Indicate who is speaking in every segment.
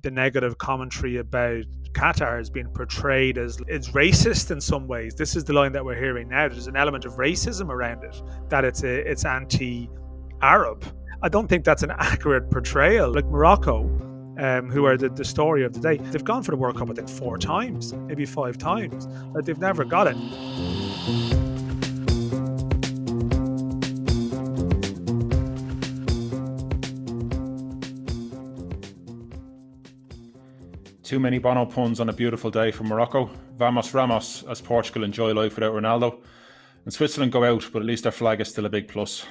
Speaker 1: the negative commentary about Qatar has been portrayed as it's racist in some ways. This is the line that we're hearing now. There's an element of racism around it, that it's anti-Arab. I don't think that's an accurate portrayal. Like Morocco, who are the story of the day, they've gone for the World Cup, I think, 4 times, maybe 5 times. Like, they've never got it.
Speaker 2: Too many Bono puns on a beautiful day for Morocco. Vamos Ramos, as Portugal enjoy life without Ronaldo. And Switzerland go out, but at least their flag is still a big plus.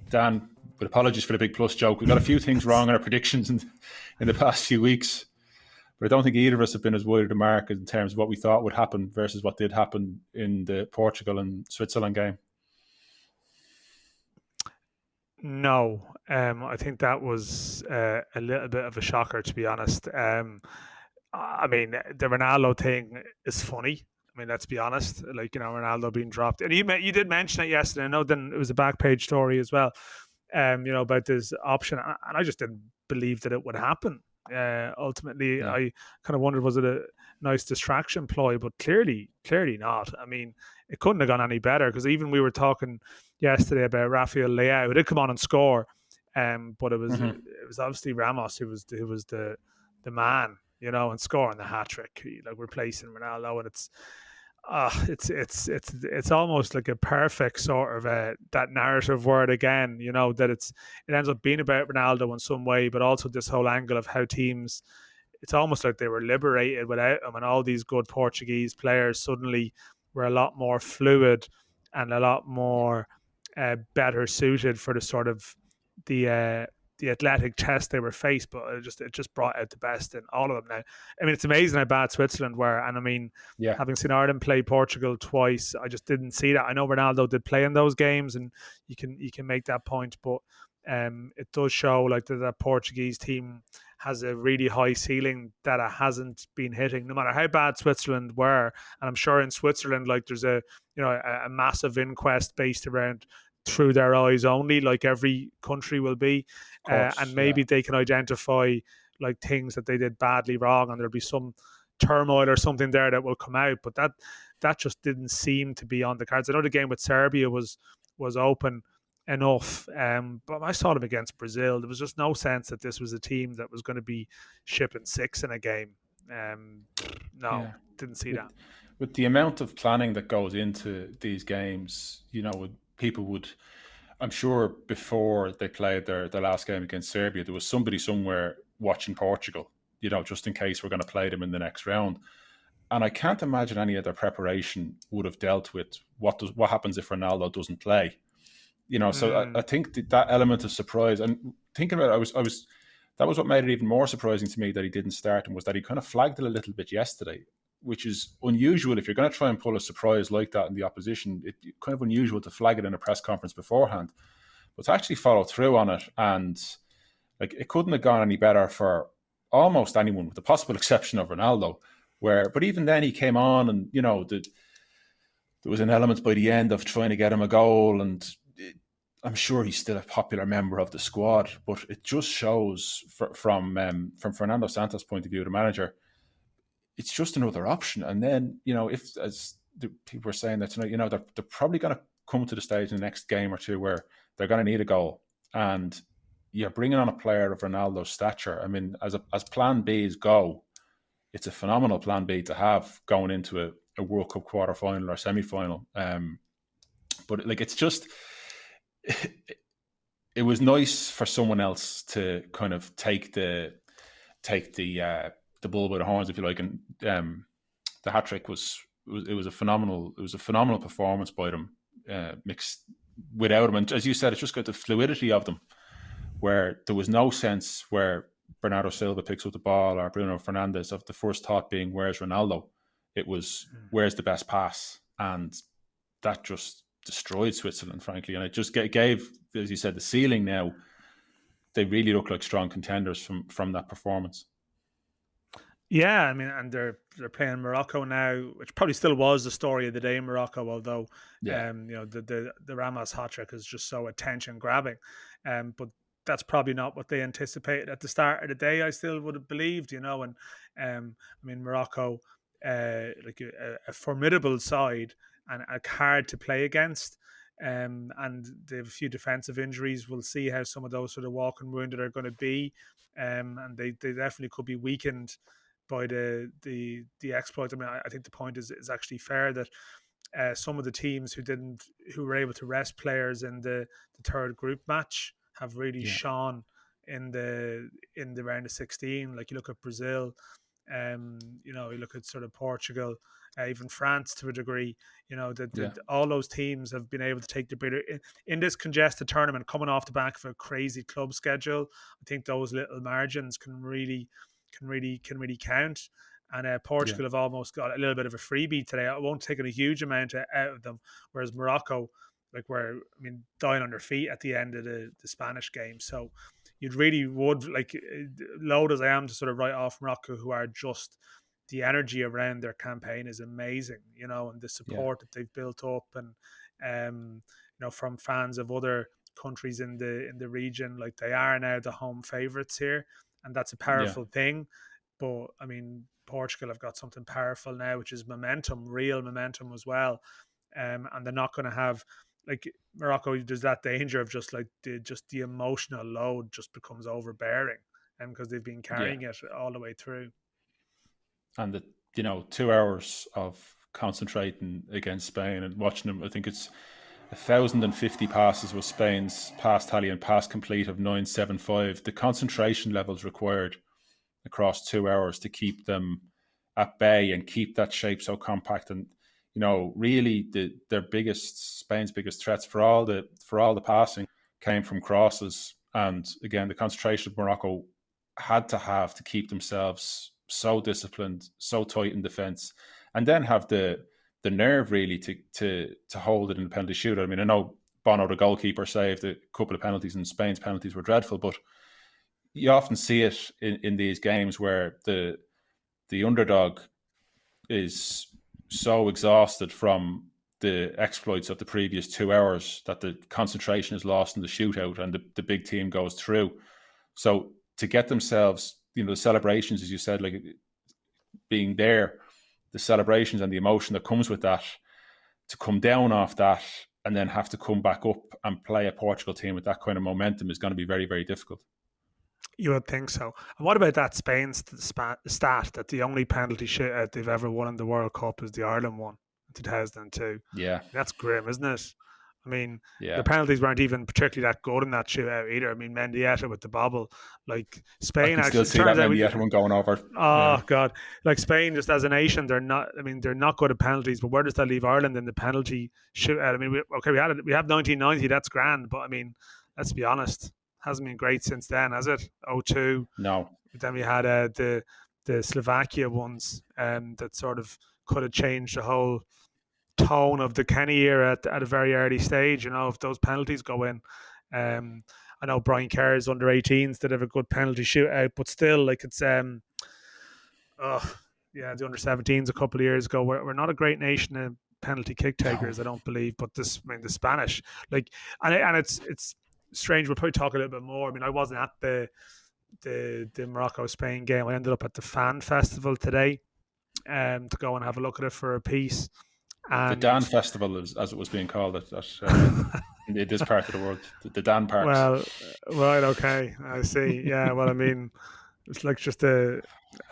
Speaker 2: Dan, with apologies for the big plus joke, we got a few things wrong in our predictions in the past few weeks. But I don't think either of us have been as wide of the mark in terms of what we thought would happen versus what did happen in the Portugal and Switzerland game.
Speaker 1: No, I think that was a little bit of a shocker, to be honest. I mean, the Ronaldo thing is funny. I mean, let's be honest. Like, Ronaldo being dropped, and you did mention it yesterday. I know then it was a back page story as well. About this option, and I just didn't believe that it would happen. Ultimately, yeah. I kind of wondered, was it a nice distraction ploy? But clearly not. I mean, it couldn't have gone any better, because even we were talking yesterday about Rafael Leao, who did come on and score, but it was obviously Ramos who was the man, and scoring the hat trick, like replacing Ronaldo, and it's almost like a perfect sort of that narrative word again, that it ends up being about Ronaldo in some way, but also this whole angle of how teams, it's almost like they were liberated without him, and all these good Portuguese players suddenly were a lot more fluid and a lot more better suited for the sort of the athletic test they were faced, but it just brought out the best in all of them now. I mean, it's amazing how bad Switzerland were, and I mean, having seen Ireland play Portugal twice, I just didn't see that. I know Ronaldo did play in those games, and you can make that point, but it does show like that Portuguese team has a really high ceiling that it hasn't been hitting, no matter how bad Switzerland were. And I'm sure in Switzerland, like, there's a massive inquest based around through their eyes only, like every country will be, and maybe they can identify like things that they did badly wrong, and there'll be some turmoil or something there that will come out, but that just didn't seem to be on the cards. I know the game with Serbia was open enough, but I saw them against Brazil. There was just no sense that this was a team that was going to be shipping 6 in a game. Didn't see that.
Speaker 2: With the amount of planning that goes into these games, people would, I'm sure before they played their last game against Serbia, there was somebody somewhere watching Portugal, just in case we're going to play them in the next round. And I can't imagine any of their preparation would have dealt with what happens if Ronaldo doesn't play. So I think that element of surprise, and thinking about it, that was what made it even more surprising to me that he didn't start, and was that he kind of flagged it a little bit yesterday, which is unusual. If you're going to try and pull a surprise like that in the opposition, it's kind of unusual to flag it in a press conference beforehand. But to actually follow through on it, and like, it couldn't have gone any better for almost anyone, with the possible exception of Ronaldo. But even then he came on, and there was an element by the end of trying to get him a goal, and I'm sure he's still a popular member of the squad. But it just shows from Fernando Santos' point of view, the manager, it's just another option. And then, if, as the people were saying that tonight, they're probably going to come to the stage in the next game or two where they're going to need a goal. And you're bringing on a player of Ronaldo's stature. I mean, as plan Bs go, it's a phenomenal plan B to have going into a World Cup quarter-final or semi-final. But like, it's just, it was nice for someone else to kind of take the bull by the horns, if you like, and the hat trick was a phenomenal performance by them, mixed without him. And as you said, it's just got the fluidity of them, where there was no sense where Bernardo Silva picks up the ball or Bruno Fernandes of the first thought being, where's Ronaldo? It was, where's the best pass? And that just destroyed Switzerland, frankly. And it just gave, as you said, the ceiling. Now they really look like strong contenders from that performance.
Speaker 1: Yeah, I mean, and they're playing Morocco now, which probably still was the story of the day in Morocco, although the Ramos hat trick is just so attention grabbing. But that's probably not what they anticipated at the start of the day. I still would have believed, and I mean Morocco, like a formidable side and hard to play against. And they have a few defensive injuries. We'll see how some of those sort of walking wounded are going to be, and they definitely could be weakened by the exploit. I mean, I think the point is actually fair that some of the teams who were able to rest players in the third group match have really
Speaker 2: Yeah,
Speaker 1: shone in the round of 16. Like you look at Brazil, you look at sort of Portugal, even France to a degree.
Speaker 2: yeah,
Speaker 1: All those teams have been able to take the breather in this congested tournament, coming off the back of a crazy club schedule. I think those little margins can really count. And
Speaker 2: yeah,
Speaker 1: Portugal have almost got a little bit of a freebie today. I won't take a huge amount out of them, whereas Morocco, dying on their feet at the end of the Spanish game. So you'd really would, like, load as I am to sort of write off Morocco, who are just, the energy around their campaign is amazing, and the
Speaker 2: yeah,
Speaker 1: support that they've built up, and from fans of other countries in the region, like they are now the home favourites here, and that's a
Speaker 2: yeah,
Speaker 1: powerful thing. But I mean, Portugal have got something powerful now, which is momentum, real momentum as well. And they're not going to have, like, Morocco. There's that danger of just like the emotional load just becomes overbearing, and because they've been
Speaker 2: yeah.
Speaker 1: carrying it all the way through.
Speaker 2: And the 2 hours of concentrating against Spain and watching them, I think it's 1,050 passes was Spain's pass tally and pass complete of 975. The concentration levels required across 2 hours to keep them at bay and keep that shape so compact. And really, Spain's biggest threats for all the passing came from crosses. And again, the concentration of Morocco had to keep themselves so disciplined, so tight in defence, and then have the nerve really to hold it in the penalty shootout. I mean, I know Bono, the goalkeeper, saved a couple of penalties, and Spain's penalties were dreadful, but you often see it in these games where the underdog is so exhausted from the exploits of the previous 2 hours that the concentration is lost in the shootout, and the big team goes through. So to get themselves, the celebrations, as you said, like being there, the celebrations and the emotion that comes with that, to come down off that and then have to come back up and play a Portugal team with that kind of momentum is going to be very, very difficult.
Speaker 1: You would think so. And what about that Spain stat that the only penalty shootout they've ever won in the World Cup is the Ireland one in 2002?
Speaker 2: Yeah,
Speaker 1: That's grim, isn't it? I mean, the
Speaker 2: yeah.
Speaker 1: penalties weren't even particularly that good in that shootout either. I mean, Mendieta with the bobble, like
Speaker 2: I
Speaker 1: Spain
Speaker 2: can still
Speaker 1: actually, it
Speaker 2: see that
Speaker 1: turns out,
Speaker 2: Mendieta one going over.
Speaker 1: oh
Speaker 2: Yeah.
Speaker 1: God, like Spain just as a nation, they're not. I mean, they're not good at penalties. But where does that leave Ireland in the penalty shootout? I mean, we have 1990. That's grand, but I mean, let's be honest, hasn't been great since then, has it? 02.
Speaker 2: No.
Speaker 1: But then we had the Slovakia ones, that sort of could have changed the whole tone of the Kenny era at a very early stage. If those penalties go in, I know Brian Kerr's under 18s did have a good penalty shootout, but still, like, it's yeah, the under 17s a couple of years ago. We're not a great nation of penalty kick
Speaker 2: No.
Speaker 1: takers, I don't believe. But the Spanish, like, and it's strange. We'll probably talk a little bit more. I mean, I wasn't at the Morocco Spain game. I ended up at the fan festival today, to go and have a look at it for a piece.
Speaker 2: The
Speaker 1: And
Speaker 2: Dan Festival, as it was being called in this part of the world, the Dan Parks.
Speaker 1: well, right, okay, I see. Yeah, well, I mean, it's like just at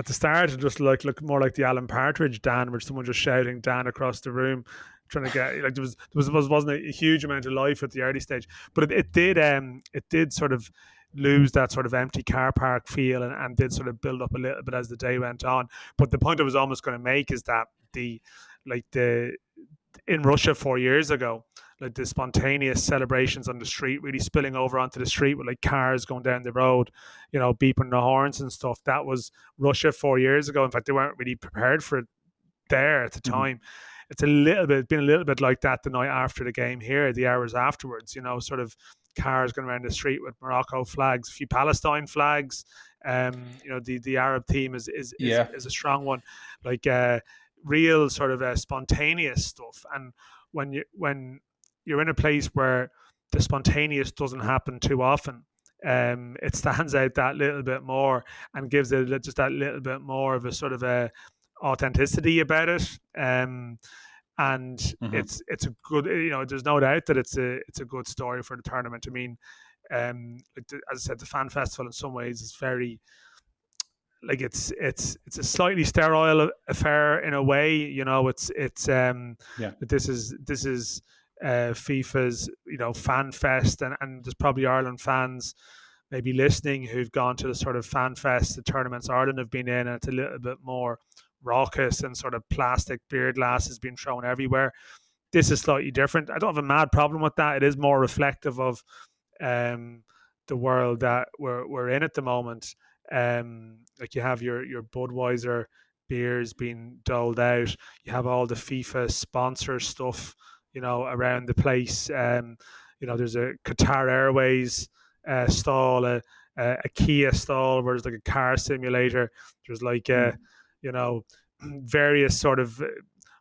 Speaker 1: the start, it just like looked more like the Alan Partridge Dan, where someone just shouting Dan across the room, trying to get, like, wasn't a huge amount of life at the early stage, but it did sort of lose that sort of empty car park feel, and did sort of build up a little bit as the day went on. But the point I was almost going to make is that the in Russia 4 years ago, like the spontaneous celebrations on the street, really spilling over onto the street with like cars going down the road, beeping the horns and stuff. That was Russia 4 years ago. In fact, they weren't really prepared for it there at the
Speaker 2: Mhm.
Speaker 1: time. It's been a little bit like that the night after the game here, the hours afterwards, sort of cars going around the street with Morocco flags, a few Palestine flags. The Arab team
Speaker 2: Yeah,
Speaker 1: is a strong one. Like, real sort of spontaneous stuff. And when you're in a place where the spontaneous doesn't happen too often, it stands out that little bit more and gives it just that little bit more of a sort of a authenticity about it. And
Speaker 2: Mm-hmm.
Speaker 1: it's a good, there's no doubt that it's a good story for the tournament. I mean, as I said, the fan festival in some ways is very, like, it's a slightly sterile affair in a way.
Speaker 2: Yeah.
Speaker 1: This is FIFA's fan fest, and there's probably Ireland fans maybe listening who've gone to the sort of fan fest, the tournaments Ireland have been in, and it's a little bit more raucous and sort of plastic beer glasses being thrown everywhere. This is slightly different. I don't have a mad problem with that. It is more reflective of um, the world that we're in at the moment. Like, you have your Budweiser beers being doled out. You have all the FIFA sponsor stuff, around the place. There's a Qatar Airways stall, a Kia stall where there's like a car simulator. There's like
Speaker 2: Mm.
Speaker 1: you know, various sort of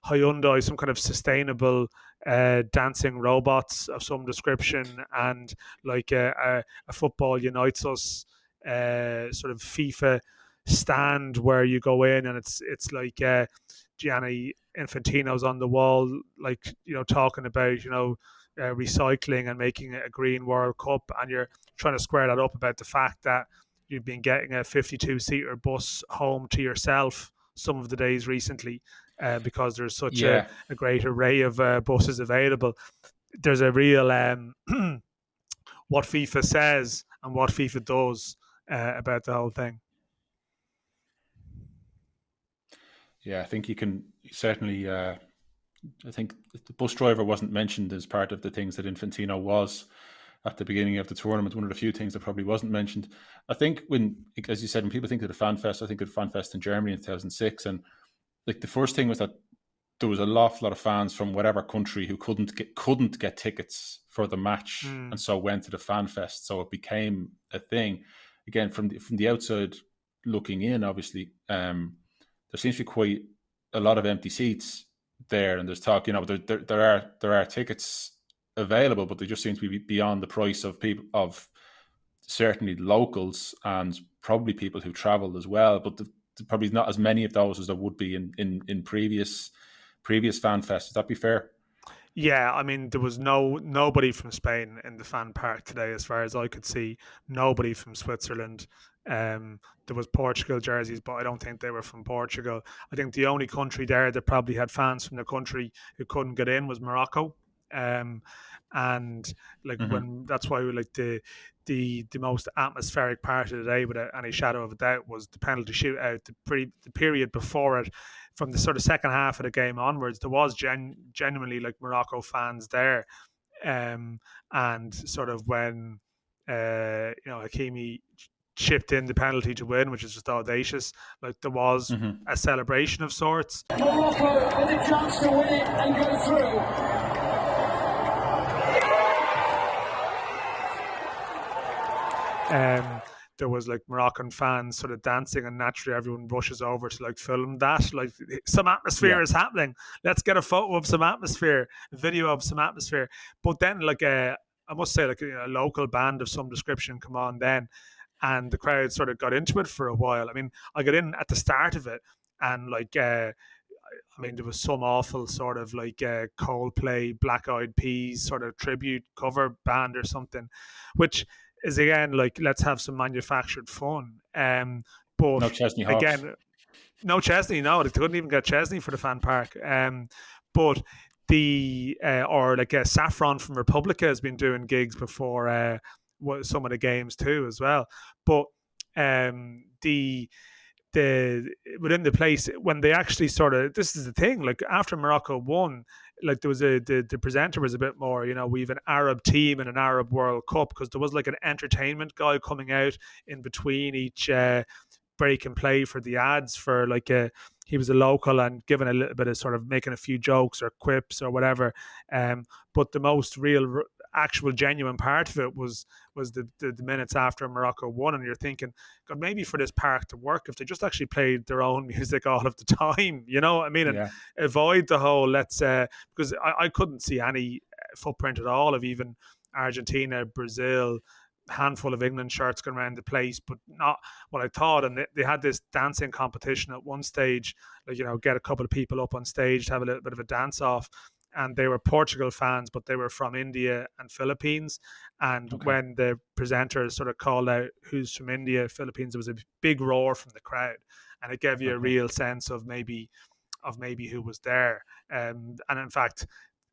Speaker 1: Hyundai, some kind of sustainable dancing robots of some description, and like a Football Unites Us sort of FIFA stand where you go in, and it's like Gianni Infantino's on the wall, like, talking about recycling and making it a green World Cup, and you're trying to square that up about the fact that you've been getting a 52-seater bus home to yourself some of the days recently, because there's such
Speaker 2: Yeah.
Speaker 1: a great array of buses available. There's a real what FIFA says and what FIFA does about the whole thing.
Speaker 2: Yeah, I think you can certainly. I think the bus driver wasn't mentioned as part of the things that Infantino was at the beginning of the tournament. One of the few things that probably wasn't mentioned. I think as you said, when people think of the Fan Fest, I think of the Fan Fest in Germany in 2006, and like the first thing was that there was a lot of fans from whatever country who couldn't get tickets for the match, and so went to the Fan Fest. So it became a thing. Again, from the outside looking in, obviously, there seems to be quite a lot of empty seats there, and there's talk. There are tickets available, but they just seem to be beyond the price of people, of certainly locals and probably people who travel as well. But probably not as many of those as there would be in previous fan fests. Would that be fair?
Speaker 1: Yeah, I mean, there was nobody from Spain in the fan park today, as far as I could see. Nobody from Switzerland. There was Portugal jerseys, but I don't think they were from Portugal. I think the only country there that probably had fans from the country who couldn't get in was Morocco. And like,
Speaker 2: Mm-hmm.
Speaker 1: when that's why we like the most atmospheric part of the day, without any shadow of a doubt, was the penalty shootout. The period before it, from the sort of second half of the game onwards, there was genuinely like Morocco fans there, and sort of when Hakimi chipped in the penalty to win, which is just audacious. Like, there was
Speaker 2: Mm-hmm.
Speaker 1: a celebration of sorts.
Speaker 3: Morocco with a chance to win it and go through.
Speaker 1: There was like Moroccan fans sort of dancing, and naturally everyone rushes over to like film that. Like, some atmosphere
Speaker 2: Yeah.
Speaker 1: is happening. Let's get a photo of some atmosphere, a video of some atmosphere. But then, like, I must say, like, a local band of some description come on then, and the crowd sort of got into it for a while. I mean, I got in at the start of it, and like, I mean, there was some awful sort of like Coldplay, Black Eyed Peas sort of tribute cover band or something, which is, again, like, let's have some manufactured fun. But
Speaker 2: No Chesney Hawks.
Speaker 1: again, no Chesney, no, they couldn't even get Chesney for the fan park. But or like Saffron from Republica has been doing gigs before some of the games too as well. But the within the place, when they actually sort of, this is the thing, like, after Morocco won, like, there was the presenter was a bit more, we've an Arab team and an Arab World Cup, because there was like an entertainment guy coming out in between each break and play for the ads, for like he was a local and giving a little bit of sort of making a few jokes or quips or whatever. But the most real, actual, genuine part of it was the minutes after Morocco won, and you're thinking, God, maybe for this park to work, if they just actually played their own music all of the time, you know what I mean, and
Speaker 2: Yeah.
Speaker 1: avoid the whole because I couldn't see any footprint at all of even Argentina, Brazil, handful of England shirts going around the place, but not what I thought. And they had this dancing competition at one stage, like, get a couple of people up on stage to have a little bit of a dance off. And they were Portugal fans, but they were from India and Philippines. And when the presenters sort of called out who's from India, Philippines, there was a big roar from the crowd, and it gave you a real sense of maybe who was there. And in fact,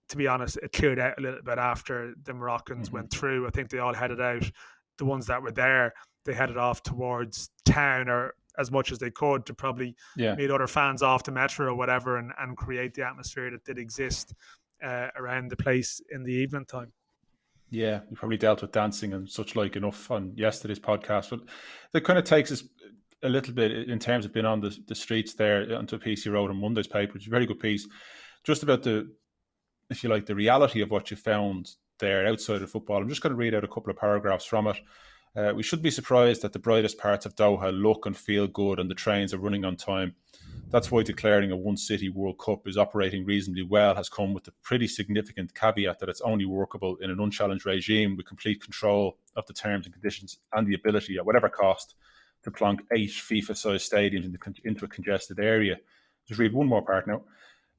Speaker 1: to be honest, it cleared out a little bit after the Moroccans went through. I think they all headed out. The ones that were there, they headed off towards town, or as much as they could, to probably meet other fans off the metro or whatever, and create the atmosphere that did exist around the place in the evening time.
Speaker 2: Yeah, we probably dealt with dancing and such like enough on yesterday's podcast, but that kind of takes us a little bit in terms of being on the streets there, onto a piece you wrote in Monday's paper, which is a very good piece, just about the reality of what you found there outside of football. I'm just going to read out a couple of paragraphs from it. We should be surprised that the brightest parts of Doha look and feel good and the trains are running on time. That's why declaring a one-city World Cup is operating reasonably well has come with the pretty significant caveat that it's only workable in an unchallenged regime with complete control of the terms and conditions and the ability, at whatever cost, to plonk 8 FIFA-sized stadiums into a congested area. Just read one more part now.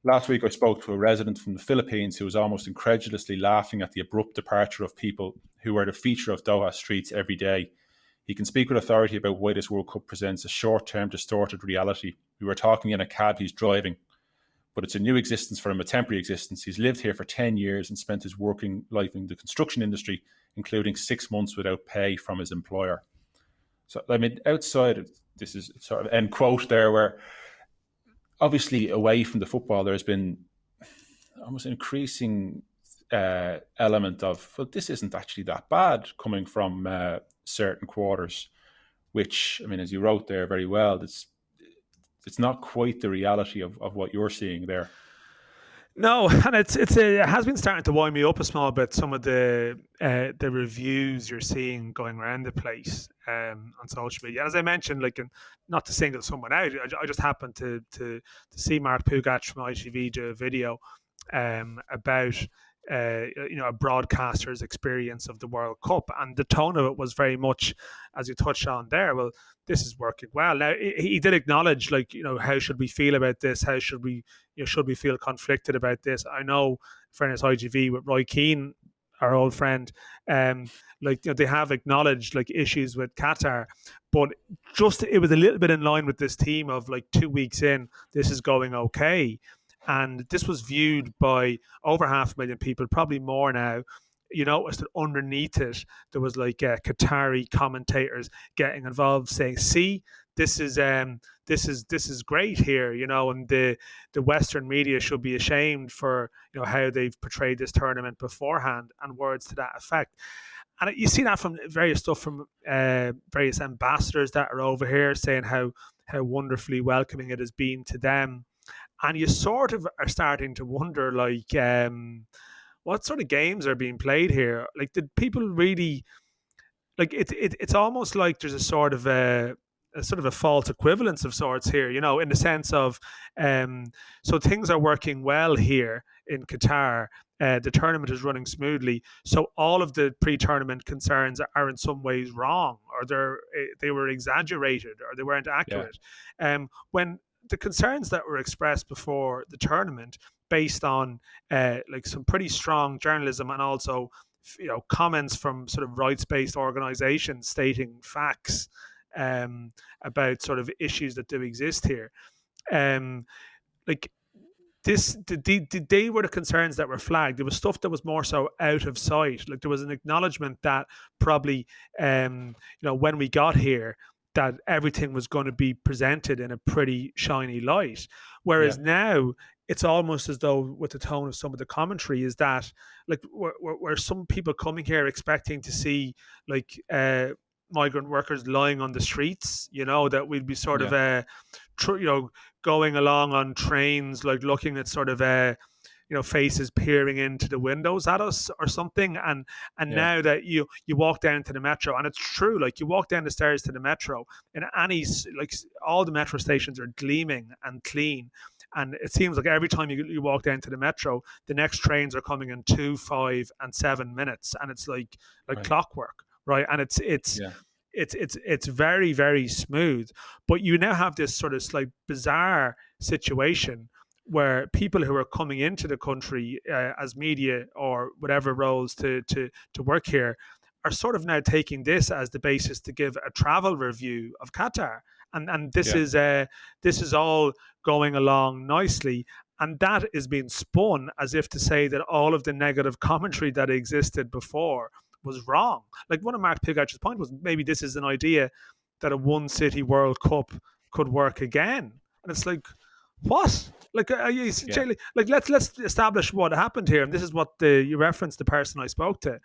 Speaker 2: Last week I spoke to a resident from the Philippines who was almost incredulously laughing at the abrupt departure of people who are the feature of Doha streets every day. He can speak with authority about why this World Cup presents a short-term distorted reality. We were talking in a cab he's driving, but it's a new existence for him, a temporary existence. He's lived here for 10 years and spent his working life in the construction industry, including 6 months without pay from his employer. So, I mean, outside of this is sort of end quote there, where obviously away from the football, there's been almost an increasing element of, well, this isn't actually that bad coming from certain quarters, which, I mean, as you wrote there very well, it's not quite the reality of what you're seeing there.
Speaker 1: No, and it has been starting to wind me up a small bit, some of the reviews you're seeing going around the place on social media. As I mentioned, like, and not to single someone out, I just happened to see Mark Pugac from ITV do a video about a broadcaster's experience of the World Cup, and the tone of it was very much, as you touched on there, well, this is working well. Now, he did acknowledge, like, how should we feel about this? How should we feel conflicted about this? I know, fairness, ITV with Roy Keane, our old friend, they have acknowledged like issues with Qatar, but just it was a little bit in line with this theme of like 2 weeks in, this is going okay. And this was viewed by over 500,000 people, probably more now. You noticed that underneath it, there was like Qatari commentators getting involved, saying, "See, this is great here," and the Western media should be ashamed for how they've portrayed this tournament beforehand, and words to that effect. And you see that from various stuff from various ambassadors that are over here saying how wonderfully welcoming it has been to them. And you sort of are starting to wonder, like, what sort of games are being played here? Like, did people really, like, it's almost like there's a sort of a false equivalence of sorts here, in the sense of, so things are working well here in Qatar. The tournament is running smoothly. So all of the pre-tournament concerns are in some ways wrong, or they were exaggerated, or they weren't accurate. Yeah. When the concerns that were expressed before the tournament, based on like some pretty strong journalism, and also comments from sort of rights-based organizations stating facts about sort of issues that do exist here, like this, they were the concerns that were flagged. There was stuff that was more so out of sight. Like, there was an acknowledgement that probably when we got here, that everything was going to be presented in a pretty shiny light. Whereas now it's almost as though, with the tone of some of the commentary, is that like where some people coming here expecting to see like migrant workers lying on the streets, that we'd be sort of going along on trains, like looking at sort of faces peering into the windows at us or something, and now that you walk down to the metro, and it's true, like, you walk down the stairs to the metro, and like all the metro stations are gleaming and clean, and it seems like every time you walk down to the metro, the next trains are coming in 2, 5, and 7 minutes, and it's like clockwork, right? And
Speaker 2: Yeah.
Speaker 1: it's very, very smooth. But you now have this sort of slight bizarre situation where people who are coming into the country as media or whatever roles to work here are sort of now taking this as the basis to give a travel review of Qatar, and
Speaker 2: Yeah.
Speaker 1: this is all going along nicely, and that is being spun as if to say that all of the negative commentary that existed before was wrong. Like one of Mark Pigach's point was maybe this is an idea that a one city World Cup could work again, and it's like what? Like,
Speaker 2: Yeah.
Speaker 1: like let's establish what happened here, and this is what you referenced the person I spoke to.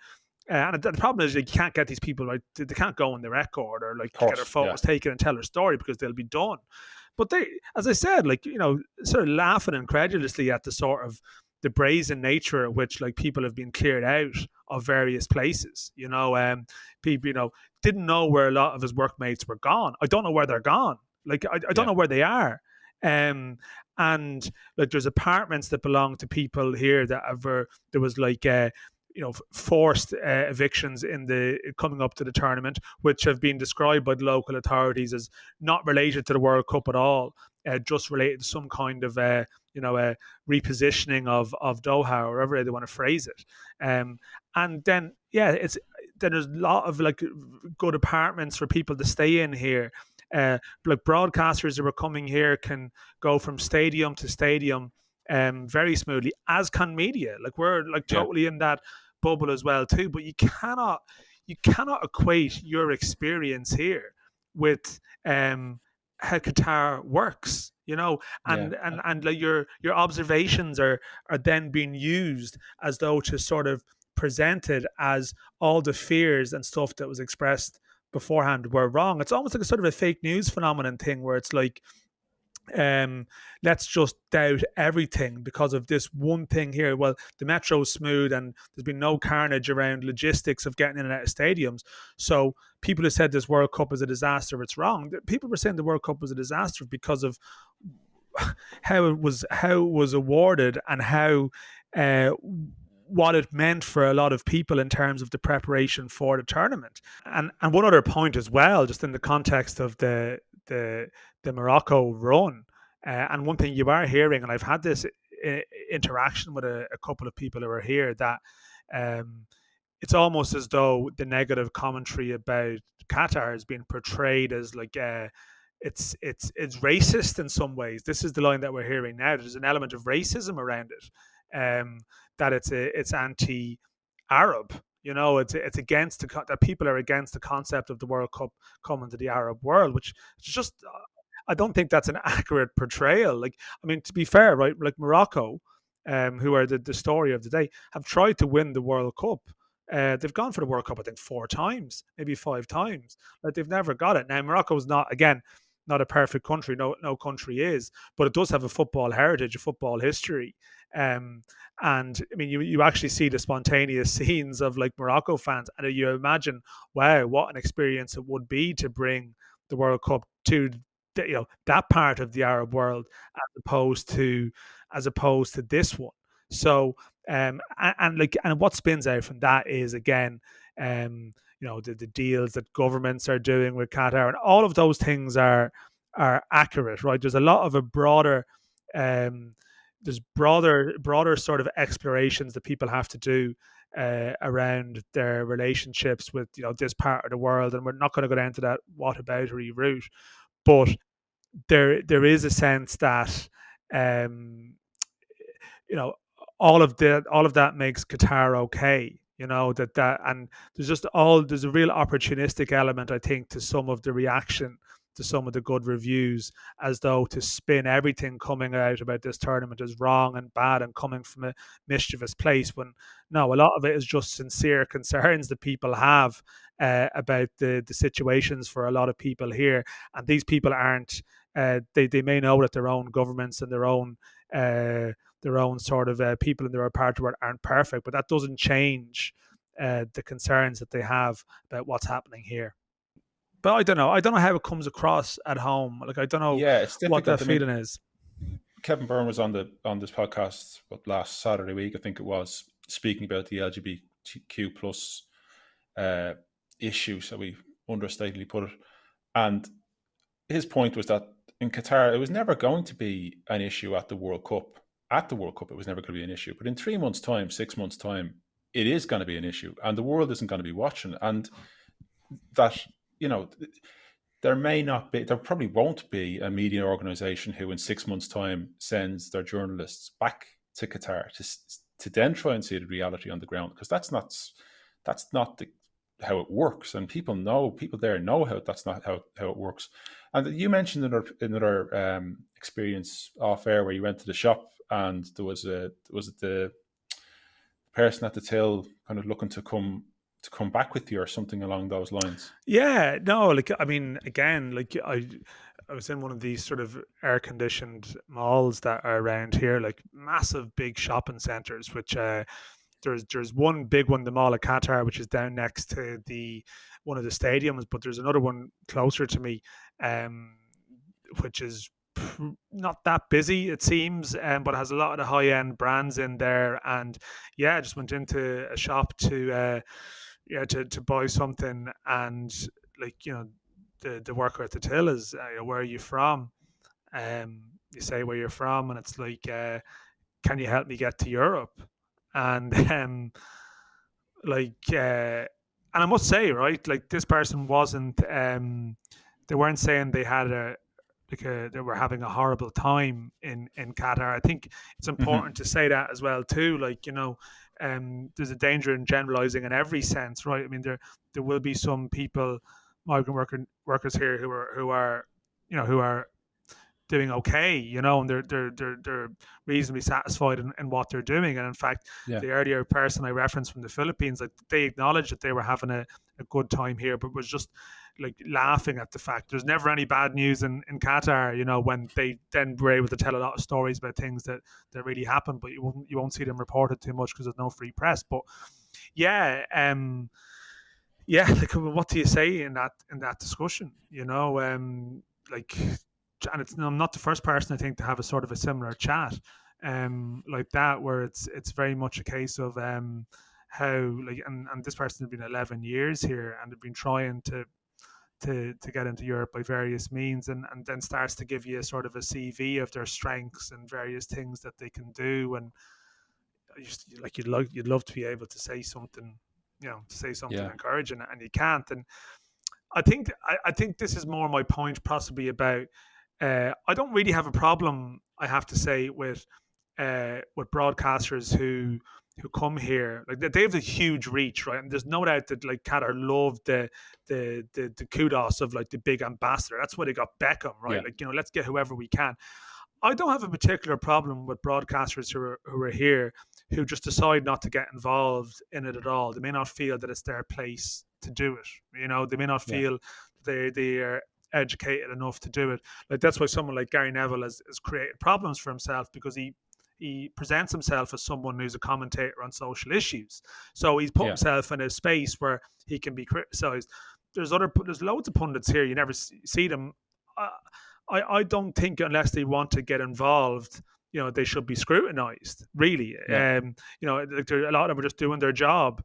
Speaker 1: And the problem is you can't get these people right. They can't go on the record or like
Speaker 2: Of
Speaker 1: get their
Speaker 2: course. Yeah.
Speaker 1: photos taken and tell their story because they'll be done. But they, as I said, like sort of laughing incredulously at the sort of the brazen nature at which like people have been cleared out of various places. People didn't know where a lot of his workmates were gone. I don't know where they're gone. Like I don't
Speaker 2: Yeah.
Speaker 1: know where they are. And like there's apartments that belong to people here that ever there was like forced evictions in the coming up to the tournament, which have been described by the local authorities as not related to the World Cup at all, just related to some kind of repositioning of Doha, or wherever they want to phrase it. And then there's a lot of like good apartments for people to stay in here. Like broadcasters who are coming here can go from stadium to stadium very smoothly, as can media. Like we're like
Speaker 2: Yeah.
Speaker 1: totally in that bubble as well too. But you cannot equate your experience here with how Qatar works.
Speaker 2: Yeah.
Speaker 1: And like your observations are then being used as though to sort of present it as all the fears and stuff that was expressed beforehand were wrong. It's almost like a sort of a fake news phenomenon thing where it's like let's just doubt everything because of this one thing here. Well, the metro's smooth and there's been no carnage around logistics of getting in and out of stadiums. So people who said this World Cup is a disaster, it's wrong. People were saying the World Cup was a disaster because of how it was awarded and how what it meant for a lot of people in terms of the preparation for the tournament. And one other point as well, just in the context of the Morocco run. And one thing you are hearing, and I've had this interaction with a couple of people who are here, that it's almost as though the negative commentary about Qatar has been portrayed as like it's racist in some ways. This is the line that we're hearing now. There's an element of racism around it. That it's anti-Arab. It's against that people are against the concept of the World Cup coming to the Arab world, which is just I don't think that's an accurate portrayal. Like, I mean, to be fair, right? Like Morocco, who are the story of the day, have tried to win the World Cup. They've gone for the World Cup, I think, 4 times, maybe 5 times. Like they've never got it. Now Morocco's not a perfect country. No country is, but it does have a football heritage, a football history. And I mean, you actually see the spontaneous scenes of like Morocco fans, and you imagine, wow, what an experience it would be to bring the World Cup to that part of the Arab world as opposed to this one. So and what spins out from that is again the deals that governments are doing with Qatar, and all of those things are accurate, right? There's a lot of a broader there's broader sort of explorations that people have to do around their relationships with this part of the world, and we're not going to go down to that whataboutery route, but there is a sense that you know all of that makes Qatar okay. That and there's a real opportunistic element, I think, to some of the reaction to some of the good reviews, as though to spin everything coming out about this tournament as wrong and bad and coming from a mischievous place, when no, a lot of it is just sincere concerns that people have about the situations for a lot of people here. And these people aren't they may know that their own governments and their own sort of people in their part of it aren't perfect, but that doesn't change the concerns that they have about what's happening here. But I don't know. I don't know how it comes across at home. Like I don't know
Speaker 2: Yeah, it's
Speaker 1: what
Speaker 2: difficult.
Speaker 1: that feeling is.
Speaker 2: Kevin Byrne was on this podcast last Saturday week, I think it was, speaking about the LGBTQ plus issue, so we understatedly put it. And his point was that in Qatar, it was never going to be an issue at the World Cup. At the World Cup, it was never going to be an issue. But in 3 months' time, 6 months' time, it is going to be an issue. And the world isn't going to be watching. And that, there probably won't be a media organization who in 6 months' time sends their journalists back to Qatar to then try and see the reality on the ground, because that's not how it works, and people there know how that's not how it works. And you mentioned another experience off air where you went to the shop and there was the person at the till kind of looking to come back with you or something along those lines.
Speaker 1: Yeah, no, like, I mean, again, like I was in one of these sort of air conditioned malls that are around here, like massive big shopping centers, which there's one big one, the Mall of Qatar, which is down next to one of the stadiums, but there's another one closer to me, which is not that busy, it seems, but has a lot of the high end brands in there. And yeah, I just went into a shop to buy something, and like, the worker at the till is, where are you from? You say where you're from, and it's like, can you help me get to Europe? And and I must say, right, like, this person wasn't, they weren't saying they had they were having a horrible time in Qatar. I think it's important to say that as well too. Like, there's a danger in generalizing in every sense, right? I mean, there will be some people, migrant workers here who are doing okay, and they're reasonably satisfied in what they're doing. And in fact, the earlier person I referenced from the Philippines, like, they acknowledged that they were having a good time here, but was just like laughing at the fact there's never any bad news in Qatar, when they then were able to tell a lot of stories about things that really happened, but you won't see them reported too much because there's no free press. But yeah, like, what do you say in that discussion? Like, and I'm not the first person, I think, to have a sort of a similar chat like that, where it's very much a case of how, like, and this person had been 11 years here and had been trying to get into Europe by various means, and then starts to give you a sort of a CV of their strengths and various things that they can do. And you'd love to be able to say something, encouraging, and you can't. And I think this is more my point possibly about, I don't really have a problem, I have to say, with broadcasters who come here. Like, they have a huge reach, right? And there's no doubt that, like, Qatar loved the kudos of, like, the big ambassador. That's why they got Beckham, right?
Speaker 2: Yeah.
Speaker 1: Like, let's get whoever we can. I don't have a particular problem with broadcasters who are here who just decide not to get involved in it at all. They may not feel that it's their place to do it. They may not feel they are educated enough to do it. Like, that's why someone like Gary Neville has created problems for himself, because he presents himself as someone who's a commentator on social issues. So he's put himself in a space where he can be criticised. There's loads of pundits here. You never see them. I don't think, unless they want to get involved, they should be scrutinized, really. Like, a lot of them are just doing their job.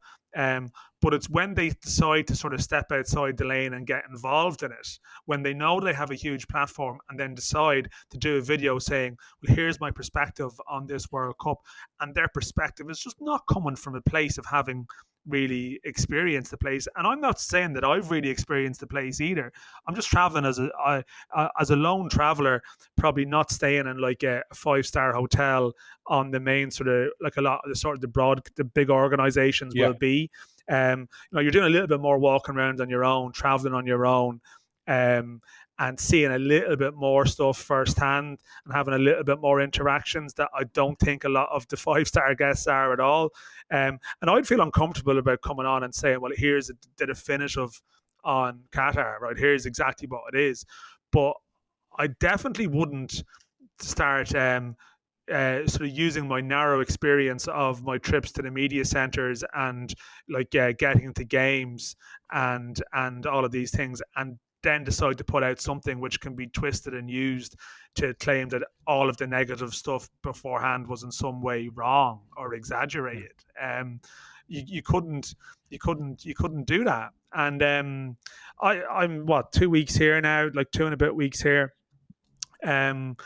Speaker 1: But it's when they decide to sort of step outside the lane and get involved in it, when they know they have a huge platform, and then decide to do a video saying, well, here's my perspective on this World Cup, and their perspective is just not coming from a place of having really experienced the place. And I'm not saying that I've really experienced the place either. I'm just traveling as a lone traveler, probably not staying in like a 5-star hotel on the main sort of, like, a lot of the big organizations will be. You're doing a little bit more walking around on your own, traveling on your own, and seeing a little bit more stuff firsthand and having a little bit more interactions that I don't think a lot of the 5-star guests are at all. And I'd feel uncomfortable about coming on and saying, well, here's the definitive on Qatar, right? Here's exactly what it is. But I definitely wouldn't start sort of using my narrow experience of my trips to the media centres and, like, getting into games and all of these things, and then decide to put out something which can be twisted and used to claim that all of the negative stuff beforehand was in some way wrong or exaggerated. you couldn't do that. And I'm what, 2 weeks here now, like 2 and a bit weeks here, and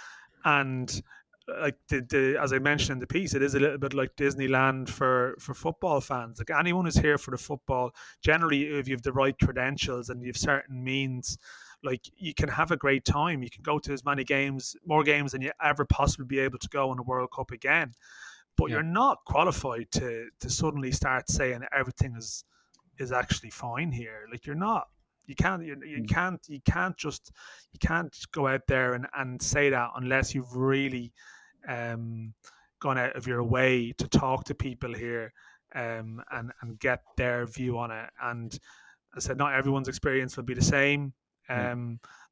Speaker 1: like the as I mentioned in the piece, it is a little bit like Disneyland for football fans. Like anyone who's here for the football, generally, if you have the right credentials and you have certain means, like you can have a great time. You can go to as many games, more games than you ever possibly be able to go in a World Cup again. But
Speaker 2: Yeah.
Speaker 1: you're not qualified to suddenly start saying everything is actually fine here. Like you're not. You can't go out there and say that unless you've really gone out of your way to talk to people here, and get their view on it. And I said not everyone's experience will be the same.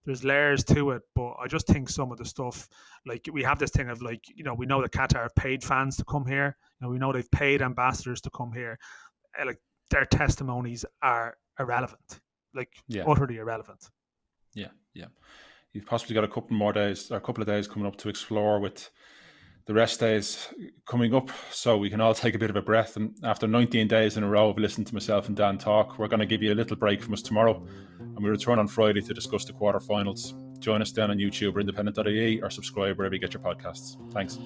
Speaker 1: There's layers to it, but I just think some of the stuff, like we have this thing of like, we know that Qatar have paid fans to come here. We know they've paid ambassadors to come here. Like their testimonies are irrelevant, like utterly irrelevant.
Speaker 2: Yeah. You've possibly got a couple more days or a couple of days coming up to explore, with the rest days coming up, so we can all take a bit of a breath. And after 19 days in a row of listening to myself and Dan talk, we're going to give you a little break from us tomorrow, and we return on Friday to discuss the quarterfinals. Join us down on YouTube or independent.ie, or subscribe wherever you get your podcasts. Thanks.